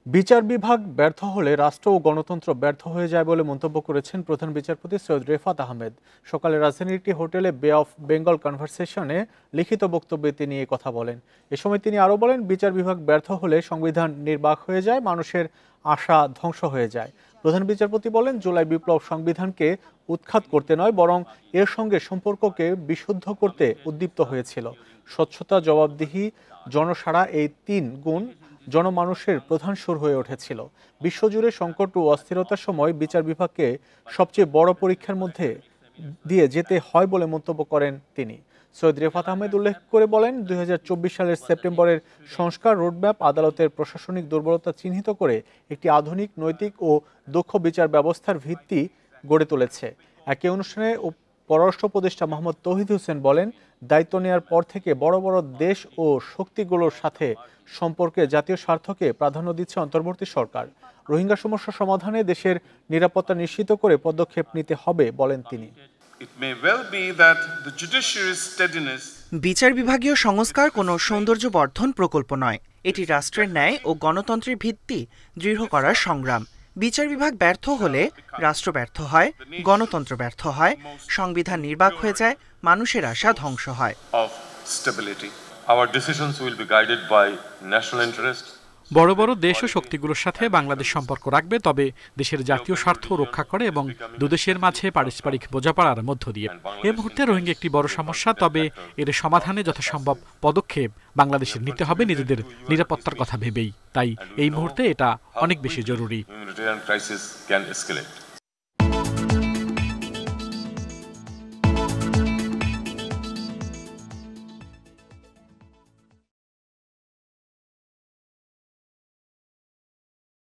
বিচার বিভাগ ব্যর্থ হলে রাষ্ট্র ও গণতন্ত্র ব্যর্থ হয়ে যায় বলে মন্তব্য করেছেন প্রধান বিচারপতি সৈয়দ রেফাত আহমেদ। সকালে রাজধানীর একটি হোটেলে বে অফ বেঙ্গল কনভারসেশনে লিখিত বক্তব্যে তিনি এই কথা বলেন। এ সময় তিনি আরও বলেন, বিচার বিভাগ ব্যর্থ হলে সংবিধান নির্বাক হয়ে যায়, মানুষের আশা ধ্বংস হয়ে যায়। প্রধান বিচারপতি বলেন, জুলাই বিপ্লব সংবিধানকে উৎখাত করতে নয়, বরং এর সঙ্গে সম্পর্ককে বিশুদ্ধ করতে উদ্দীপ্ত হয়েছিল। স্বচ্ছতা, জবাবদিহি, জনসাড়া, এই তিন গুণ জনমানুষের প্রধান সুর হয়ে উঠেছিল। বিশ্বজুড়ে সংকট ও অস্থিরতার সময় বিচার বিভাগকে সবচেয়ে বড় পরীক্ষার মধ্যে দিয়ে যেতে হয় বলে মন্তব্য করেন তিনি। সৈয়দ রেফাত আহমেদ উল্লেখ করে বলেন, ২০২৪ সালের সেপ্টেম্বরের সংস্কার রোডম্যাপ আদালতের প্রশাসনিক দুর্বলতা চিহ্নিত করে একটি আধুনিক, নৈতিক ও দক্ষ বিচার ব্যবস্থার ভিত্তি গড়ে তুলেছে। একই অনুষ্ঠানে পররাষ্ট্র উপদেষ্টা মোহাম্মদ তৌহিদ হোসেন বলেন, দায়িত্ব নেওয়ার পর থেকে বড় বড় দেশ ও শক্তিগুলোর সাথে সম্পর্কে জাতীয় স্বার্থকে প্রাধান্য দিচ্ছে অন্তর্বর্তী সরকার। রোহিঙ্গা সমস্যা সমাধানে দেশের নিরাপত্তা নিশ্চিত করে পদক্ষেপ নিতে হবে বলেন তিনি। বিচার বিভাগীয় সংস্কার কোনো সৌন্দর্য বর্ধন প্রকল্প নয়, এটি রাষ্ট্রের ন্যায় ও গণতন্ত্রের ভিত্তি দৃঢ় করার সংগ্রাম। বিচার বিভাগ ব্যর্থ হলে রাষ্ট্র ব্যর্থ হয়, গণতন্ত্র ব্যর্থ হয়, সংবিধান নির্বাক হয়ে যায়, মানুষের আশা ধ্বংস হয়। বড় বড় দেশ ও শক্তিগুলোর সাথে বাংলাদেশ সম্পর্ক রাখবে, তবে দেশের জাতীয় স্বার্থ রক্ষা করে এবং দুদেশের মাঝে পারস্পরিক বোঝাপড়ার মধ্য দিয়ে। এই মুহূর্তে রোহিঙ্গা একটি বড় সমস্যা, তবে এর সমাধানে যথাসম্ভব পদক্ষেপ বাংলাদেশের নিতে হবে নিজেদের নিরাপত্তার কথা ভেবেই। তাই এই মুহূর্তে এটা অনেক বেশি জরুরি।